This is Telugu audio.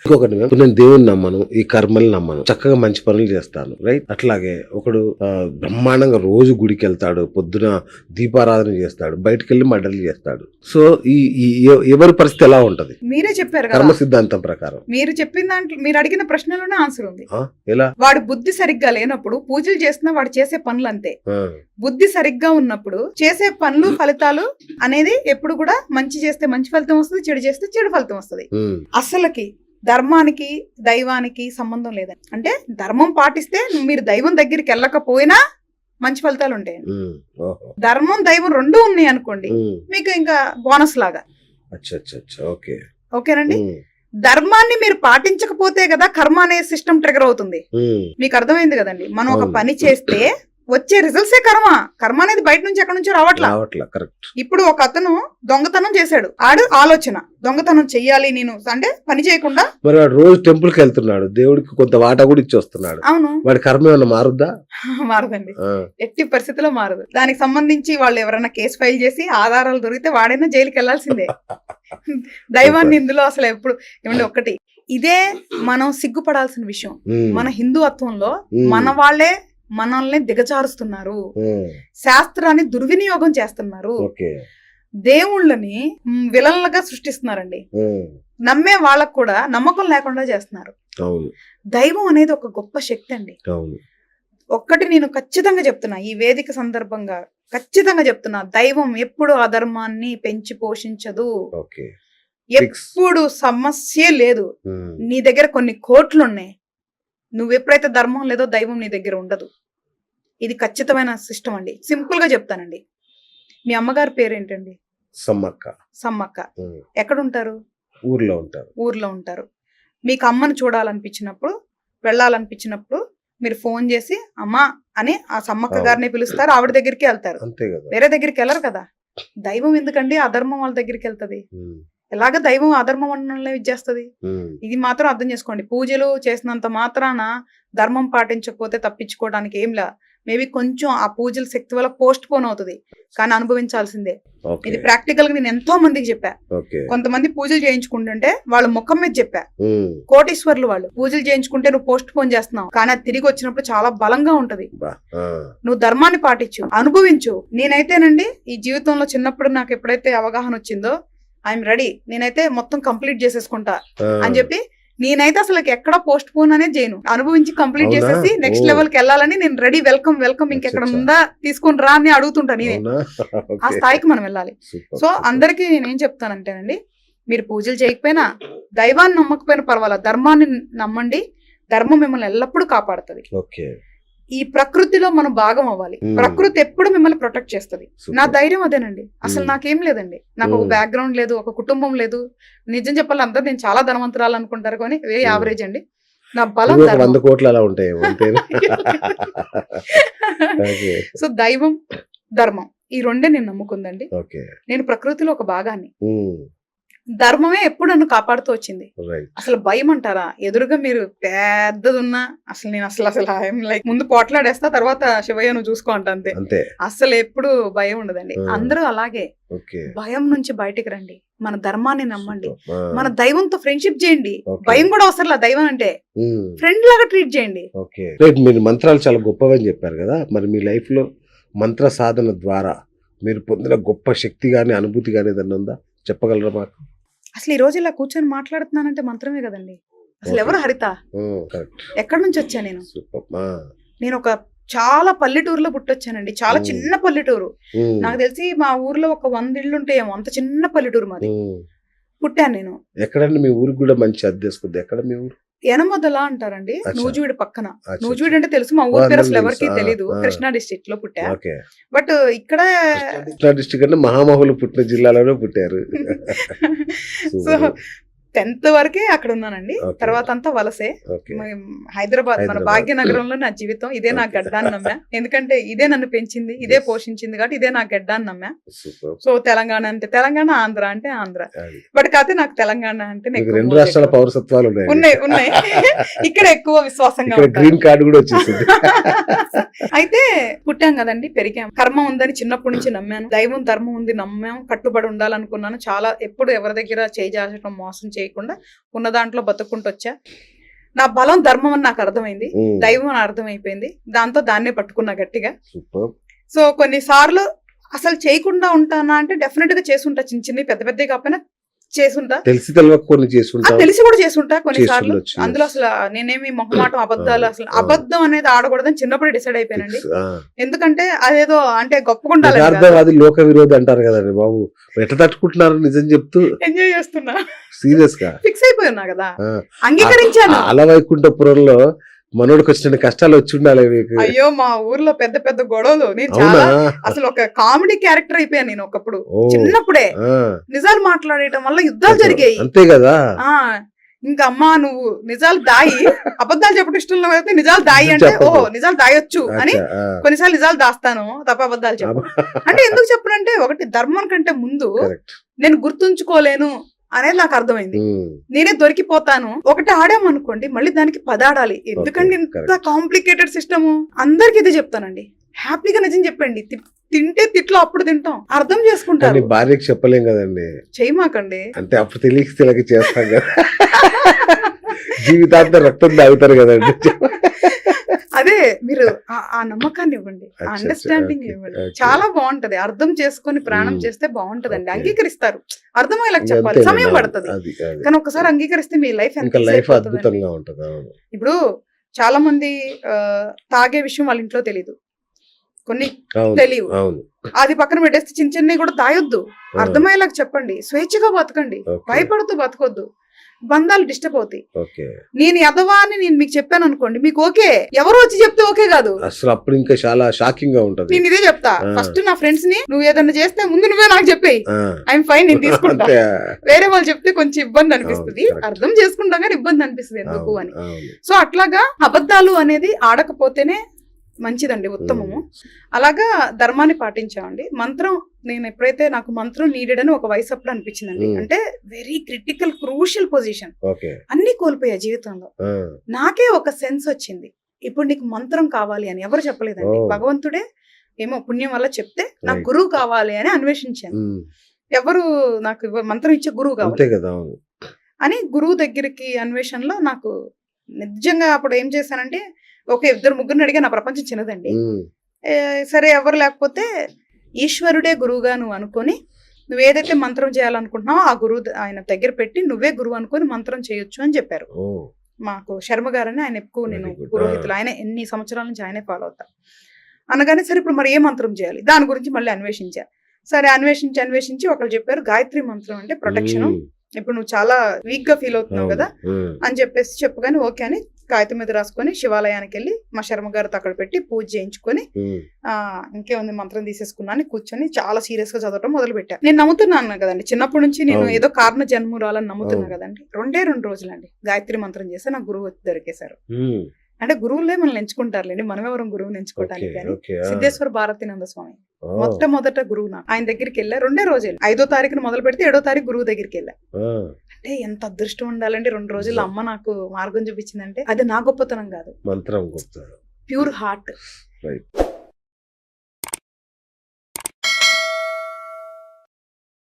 ఇంకొకటి ఇప్పుడు నేను దేవుని నమ్మను, ఈ కర్మల్ని నమ్మను, చక్కగా మంచి పనులు చేస్తాను, రైట్. అట్లాగే ఒకడు బ్రహ్మాండంగా రోజు గుడికి వెళ్తాడు, పొద్దున దీపారాధన చేస్తాడు, బయటకు వెళ్ళి మర్డర్లు చేస్తాడు. సో ఈ ఎవరి పరిస్థితి ఎలా ఉంటది? మీరే చెప్పారు కదా కర్మ సిద్ధాంతం ప్రకారం. మీరు చెప్పిన దాంట్లో మీరు అడిగిన ప్రశ్నలోనే ఆన్సర్ ఉంది. ఎలా? వాడు బుద్ధి సరిగ్గా లేనప్పుడు పూజలు చేసినా వాడు చేసే పనులు అంతే. బుద్ధి సరిగ్గా ఉన్నప్పుడు చేసే పనులు ఫలితాలు అనేది ఎప్పుడు కూడా మంచి చేస్తే మంచి ఫలితం వస్తుంది, చెడు చేస్తే చెడు ఫలితం వస్తుంది. అసలుకి ధర్మానికి దైవానికి సంబంధం లేదని, అంటే ధర్మం పాటిస్తే మీరు దైవం దగ్గరికి వెళ్ళకపోయినా మంచి ఫలితాలు ఉంటాయి. ధర్మం దైవం రెండు ఉన్నాయి అనుకోండి, మీకు ఇంకా బోనస్ లాగా. ఓకేనండి. ధర్మాన్ని మీరు పాటించకపోతే కదా కర్మ అనే సిస్టమ్ ట్రిగర్ అవుతుంది. మీకు అర్థమైంది కదండి. మనం ఒక పని చేస్తే వచ్చే రిజల్ట్సే కర్మ. కర్మ అనేది బయట నుంచి ఎక్కడి నుంచో రావట్లా. ఇప్పుడు ఒక అతను దొంగతనం చేశాడు, ఆడు ఆలోచన దొంగతనం చెయ్యాలి నేను అంటే పని చేయకుండా, మరి వాడు రోజు టెంపుల్ కి వెళ్తున్నాడు, దేవుడికి కొంత వాటా కూడా ఇచ్చి వస్తున్నాడు. అవును, వాడి కర్మ ఏమన్నా మారుద్దా? మారదండి, ఎట్టి పరిస్థితిలో మారదు. దానికి సంబంధించి వాళ్ళు ఎవరైనా కేసు ఫైల్ చేసి ఆధారాలు దొరికితే వాడైనా జైలుకి వెళ్లాల్సిందే. దైవాన్ని ఇందులో అసలు ఎప్పుడు ఏమంటే ఒక్కటి ఇదే మనం సిగ్గుపడాల్సిన విషయం. మన హిందుత్వంలో మన వాళ్ళే మనల్ని దిగజారుస్తున్నారు, శాస్త్రాన్ని దుర్వినియోగం చేస్తున్నారు, దేవుళ్ళని విలన్లుగా సృష్టిస్తున్నారండి. నమ్మే వాళ్ళకు కూడా నమ్మకం లేకుండా చేస్తున్నారు. దైవం అనేది ఒక గొప్ప శక్తి అండి. ఒక్కటి నేను ఖచ్చితంగా చెప్తున్నా, ఈ వేదిక సందర్భంగా ఖచ్చితంగా చెప్తున్నా, దైవం ఎప్పుడు అధర్మాన్ని పెంచి పోషించదు. ఎప్పుడు సమస్య లేదు. నీ దగ్గర కొన్ని కోట్లు ఉన్నాయి, నువ్వెప్పుడైతే ధర్మం లేదో దైవం నీ దగ్గర ఉండదు. ఇది ఖచ్చితమైన సిస్టమ్ అండి. సింపుల్ గా చెప్తానండి. మీ అమ్మగారి పేరేంటండి? సమ్మక్క. సమ్మక్క. ఎక్కడుంటారు? ఊర్లో ఉంటారు. ఊర్లో ఉంటారు. మీకు అమ్మను చూడాలనిపించినప్పుడు, వెళ్ళాలనిపించినప్పుడు మీరు ఫోన్ చేసి అమ్మా అని ఆ సమ్మక్క గారిని పిలుస్తారు, ఆవిడ దగ్గరికి వెళ్తారు, వేరే దగ్గరికి వెళ్ళరు కదా. దైవం ఎందుకండి అధర్మం వాళ్ళ దగ్గరికి వెళ్తది? ఎలాగ దైవం అధర్మం అన్నలే విచ్చేస్తుంది. ఇది మాత్రం అర్థం చేసుకోండి. పూజలు చేసినంత మాత్రాన ధర్మం పాటించకపోతే తప్పించుకోవడానికి ఏంలా. మేబీ కొంచెం ఆ పూజల శక్తి వల్ల పోస్ట్ పోన్ అవుతుంది, కానీ అనుభవించాల్సిందే. ఇది ప్రాక్టికల్ గా నేను ఎంతో మందికి చెప్పా. కొంతమంది పూజలు చేయించుకుంటుంటే వాళ్ళ ముఖం మీద చెప్పా, కోటీశ్వర్లు వాళ్ళు పూజలు చేయించుకుంటే నువ్వు పోస్ట్ పోన్ చేస్తున్నావు, కానీ అది తిరిగి వచ్చినప్పుడు చాలా బలంగా ఉంటది. నువ్వు ధర్మాన్ని పాటించు, అనుభవించు. నేనైతేనండి ఈ జీవితంలో చిన్నప్పుడు నాకు ఎప్పుడైతే అవగాహన వచ్చిందో ఐఎమ్ రెడీ, నేనైతే మొత్తం కంప్లీట్ చేసేసుకుంటా అని చెప్పి నేనైతే అసలు ఎక్కడ పోస్ట్ పోన్ అనేది చేయను. అనుభవించి కంప్లీట్ చేసేసి నెక్స్ట్ లెవెల్ కి వెళ్ళాలని నేను రెడీ. వెల్కమ్ వెల్కమ్, ఇంకెక్కడ ఉందా తీసుకుని రా అని అడుగుతుంటా నేనే. ఆ స్థాయికి మనం వెళ్ళాలి. సో అందరికి నేనేం చెప్తానంటేనండి, మీరు పూజలు చేయకపోయినా, దైవాన్ని నమ్మకపోయినా పర్వాలేదు, ధర్మాన్ని నమ్మండి. ధర్మం మిమ్మల్ని ఎల్లప్పుడూ కాపాడుతుంది. ఈ ప్రకృతిలో మనం భాగం అవ్వాలి. ప్రకృతి ఎప్పుడు మిమ్మల్ని ప్రొటెక్ట్ చేస్తుంది. నా ధైర్యం అదేనండి. అసలు నాకేం లేదండి, నాకు ఒక బ్యాక్గ్రౌండ్ లేదు, ఒక కుటుంబం లేదు. నిజం చెప్పాలి, అందరూ నేను చాలా ధనవంతురాలు అనుకుంటారు, కానీ వెరీ యావరేజ్ అండి. నా బలం 100 కోట్లు అలా ఉంటాయి. సో దైవం ధర్మం ఈ రెండే నేను నమ్ముకుందండి. నేను ప్రకృతిలో ఒక భాగాన్ని. ధర్మమే ఎప్పుడు నన్ను కాపాడుతూ వచ్చింది. అసలు భయం అంటారా? ఎదురుగా మీరు పెద్దదున్నా అసలు నేను అసలు లైక్ ముందు పోట్లాడేస్తా, తర్వాత శివయ్య నువ్వు చూసుకో అంతే. అసలు ఎప్పుడు భయం ఉండదండి. అందరూ అలాగే భయం నుంచి బయటికి రండి, మన ధర్మాన్ని నమ్మండి, మన దైవంతో ఫ్రెండ్షిప్ చేయండి. భయం కూడా అవసరం, దైవం అంటే ఫ్రెండ్ లాగా ట్రీట్ చేయండి. మీరు మంత్రాలు చాలా గొప్పవని చెప్పారు కదా, మరి మీ లైఫ్ లో మంత్ర సాధన ద్వారా మీరు పొందిన గొప్ప శక్తి గాని అనుభూతి గాని ఏదన్నా ఉందా, చెప్పగలరా మాకు? అసలు ఈ రోజు ఇలా కూర్చొని మాట్లాడుతున్నానంటే మంత్రమే కదండి. అసలు ఎవరు హరిత? ఎక్కడి నుంచి వచ్చా నేను ఒక చాలా పల్లెటూరులో పుట్టొచ్చానండి. చాలా చిన్న పల్లెటూరు. నాకు తెలిసి మా ఊర్లో ఒక 100 ఇళ్ళు ఉంటాయేమో, అంత చిన్న పల్లెటూరు మాది. పుట్టాను నేను. ఎక్కడండి మీ ఊరికి కూడా మంచి అద్దెస్తుంది? ఎక్కడ మీ ఊరు? ఎనమొదల అంటారండి, నూజివీడు పక్కన. నూజివీడు అంటే తెలుసు, మా ఊరి పేరు అసలు ఎవరికి తెలీదు. కృష్ణా డిస్ట్రిక్ట్ లో పుట్టా. బట్ ఇక్కడ కృష్ణా డిస్ట్రిక్ట్ అంటే మహామహులు పుట్టిన జిల్లాలోనే పుట్టారు. సో 10th వరకే అక్కడ ఉన్నానండి. తర్వాత అంతా వలసే. హైదరాబాద్ మన భాగ్యనగరంలో నా జీవితం. ఇదే నా గడ్డాన్ని నమ్మా, ఎందుకంటే ఇదే నన్ను పెంచింది, ఇదే పోషించింది, కాబట్టి ఇదే నా గడ్డాన్ని నమ్మా. సో తెలంగాణ అంటే తెలంగాణ, ఆంధ్ర అంటే ఆంధ్ర. బట్ కాకపోతే నాకు తెలంగాణ అంటే 2 రాష్ట్రాల పౌరసత్వాలు ఉన్నాయి. ఇక్కడ ఎక్కువ విశ్వాసంగా గ్రీన్ కార్డు కూడా వచ్చేసింది. అయితే పుట్టాం కదండి, పెరిగాం. కర్మ ఉందని చిన్నప్పటి నుంచి నమ్మాను. దైవం ధర్మం ఉంది నమ్మాం, కట్టుబడి ఉండాలనుకున్నాను. చాలా ఎప్పుడు ఎవరి దగ్గర చేయి జాచడం, మోసం చేయకుండా ఉన్న దాంట్లో బతుక్కుంటూ వచ్చా. నా బలం ధర్మం అని నాకు అర్థమైంది, దైవం అని అర్థమైపోయింది. దాంతో దాన్నే పట్టుకున్నా గట్టిగా. సో కొన్నిసార్లు అసలు చేయకుండా ఉంటానా అంటే డెఫినెట్ గా చేసుంటా, చిన్న చిన్న పెద్ద పెద్ద కాకపోయినా చేసుంటా, తెలిసి తెలియక కొన్ని చేసుంటా, తెలిసి కూడా చేసుంటా కొన్నిసార్లు. అందులో అసలు నేనేమి మొహమాటం అబద్ధాలు, అసలు అబద్ధం అనేది ఆడకూడదని చిన్నప్పుడే డిసైడ్ అయిపోయానండి. ఎందుకంటే అదేదో అంటే గొప్పగా లోక విరోధి అంటారు కదండి బాబు, ఎట్లా తట్టుకుంటున్నారు నిజం చెప్తూ. ఎంజాయ్ చేస్తున్నా, సీరియస్ గా ఫిక్స్ అయిపోయినా కదా, అంగీకరించాను. అలా వైకుంఠపురంలో మనోడికి వచ్చిన కష్టాలు వచ్చి ఉండాలి మీకు. అయ్యో మా ఊర్లో పెద్ద పెద్ద గొడవలు, నేను చాలా అసలు ఒక కామెడీ క్యారెక్టర్ అయిపోయాను నేను ఒకప్పుడు. చిన్నప్పుడే నిజాలు మాట్లాడటం వల్ల యుద్ధాలు జరిగాయి. అంతే కదా. ఇంకా అమ్మా నువ్వు నిజాలు దాయి, అబద్ధాలు చెప్పడం ఇష్టం అయితే నిజాలు దాయి అంటే ఓ నిజాలు దాయొచ్చు అని కొన్నిసార్లు నిజాలు దాస్తాను తప్ప అబద్ధాలు చెప్పు. అంటే ఎందుకు చెప్పనంటే ఒకటి ధర్మం కంటే ముందు నేను గుర్తుంచుకోలేను అనేది నాకు అర్థమైంది. నేనే దొరికిపోతాను ఒకటి ఆడామనుకోండి మళ్ళీ దానికి 10 ఆడాలి. ఎందుకంటే ఇంత కాంప్లికేటెడ్ సిస్టమ్. అందరికి ఇదే చెప్తానండి, హ్యాపీగా నిజం చెప్పండి. తింటే తిట్లో అప్పుడు తింటాం, అర్థం చేసుకుంటారు. భార్యకి చెప్పలేం కదండి, చేయమాకండి అంటే అప్పుడు తెలియక చేస్తాం కదా. జీవితాంతం రక్తం తాగుతారు కదండి. అదే మీరు ఆ నమ్మకాన్ని ఇవ్వండి, అండర్స్టాండింగ్ ఇవ్వండి, చాలా బాగుంటది. అర్థం చేసుకొని ప్రాణం చేస్తే బాగుంటదండి. అంగీకరిస్తారు, అర్థమయ్యేలా చెప్పాలి, సమయం పడుతుంది కానీ ఒకసారి అంగీకరిస్తే మీ లైఫ్ అద్భుతంగా ఉంటది. ఇప్పుడు చాలా మంది తాగే విషయం వాళ్ళ ఇంట్లో తెలీదు, కొన్ని తెలియవు, అది పక్కన పెట్టేస్తే చిన్న చిన్నవి కూడా తాగొద్దు. అర్థమయ్యేలాగా చెప్పండి, స్వేచ్ఛగా బతకండి, భయపడుతూ బతకొద్దు, బంధాలు డిస్టర్బ్ అవుతాయి. నేను ఎదవా అని నేను మీకు చెప్పాను అనుకోండి, మీకు ఓకే, ఎవరు వచ్చి చెప్తే ఓకే కాదు, అసలు అప్పుడు ఇంకా చాలా షాకింగ్ గా ఉంటది. నేను ఇదే చెప్తా ఫస్ట్ నా ఫ్రెండ్స్ ని, నువ్వు ఏదన్నా చేస్తే ముందు నువ్వే నాకు చెప్పేయి, ఐఎమ్ ఫైన్, నేను తీసుకుంటా. వేరే వాళ్ళు చెప్తే కొంచెం ఇబ్బంది అనిపిస్తుంది, అర్థం చేసుకుంటాం కానీ ఇబ్బంది అనిపిస్తుంది ఎందుకు అని. సో అట్లాగా అబద్ధాలు అనేది ఆడకపోతేనే మంచిదండి, ఉత్తమము. అలాగా ధర్మాన్ని పాటించామండి. మంత్రం నేను ఎప్పుడైతే నాకు మంత్రం నీడెడ్ అని ఒక వయసు అప్పుడు అనిపించిందండి, అంటే వెరీ క్రిటికల్ క్రూషియల్ పొజిషన్, అన్ని కోల్పోయా జీవితంలో. నాకే ఒక సెన్స్ వచ్చింది, ఇప్పుడు నీకు మంత్రం కావాలి అని. ఎవరు చెప్పలేదండి, భగవంతుడే ఏమో పుణ్యం వల్ల చెప్తే నాకు గురువు కావాలి అని అన్వేషించాను. ఎవరు నాకు మంత్రం ఇచ్చే గురువు కావాలి అని గురువు దగ్గరికి అన్వేషణలో నాకు నిజంగా అప్పుడు ఏం చేశానంటే, ఓకే 2-3 అడిగా, నా ప్రపంచం చిన్నదండి. సరే ఎవరు లేకపోతే ఈశ్వరుడే గురువుగా నువ్వు అనుకొని నువ్వు ఏదైతే మంత్రం చేయాలనుకుంటున్నావో ఆ గురువు ఆయన దగ్గర పెట్టి నువ్వే గురువు అనుకొని మంత్రం చేయొచ్చు అని చెప్పారు. మాకు శర్మ గారని ఆయన ఎక్కువ నేను పురోహితులు, ఆయన ఎన్ని సంవత్సరాల నుంచి ఆయనే ఫాలో అవుతా. అనగానే సరే ఇప్పుడు మరి ఏ మంత్రం చేయాలి దాని గురించి మళ్ళీ అన్వేషించా. సరే అన్వేషించి ఒకళ్ళు చెప్పారు గాయత్రి మంత్రం అంటే ప్రొటెక్షన్, ఇప్పుడు నువ్వు చాలా వీక్ గా ఫీల్ అవుతున్నావు కదా అని చెప్పేసి చెప్పగానే ఓకే అని కాగితం మీద రాసుకొని శివాలయానికి వెళ్ళి మా శర్మ గారితో అక్కడ పెట్టి పూజ చేయించుకొని ఇంకేముంది మంత్రం తీసేసుకున్నాను, కూర్చొని చాలా సీరియస్ గా చదవటం మొదలు పెట్టా. నేను నమ్ముతున్నాను కదండి, చిన్నప్పటి నుంచి నేను ఏదో కారణ జన్మురాలని నమ్ముతున్నా కదండి. 2 రోజులండి గాయత్రి మంత్రం చేస్తే నాకు గురువు దొరికేశారు. అంటే గురువులే మనల్ని ఎంచుకుంటారులేండి, మనం ఎవరం గురువుని ఎంచుకోవటానికి. కానీ సిద్ధేశ్వర భారతీనంద స్వామి మొట్టమొదట గురువు నాకు. ఆయన దగ్గరికి వెళ్ళా 2 రోజులు, 5వ తారీఖున మొదలు పెడితే 7వ తారీఖు గురువు దగ్గరికి వెళ్ళా. అంటే ఎంత అదృష్టం ఉండాలంటే 2 రోజుల్లో అమ్మ నాకు మార్గం చూపించిందంటే అది నా గొప్పతనం కాదు, మంత్రం, ప్యూర్ హార్ట్.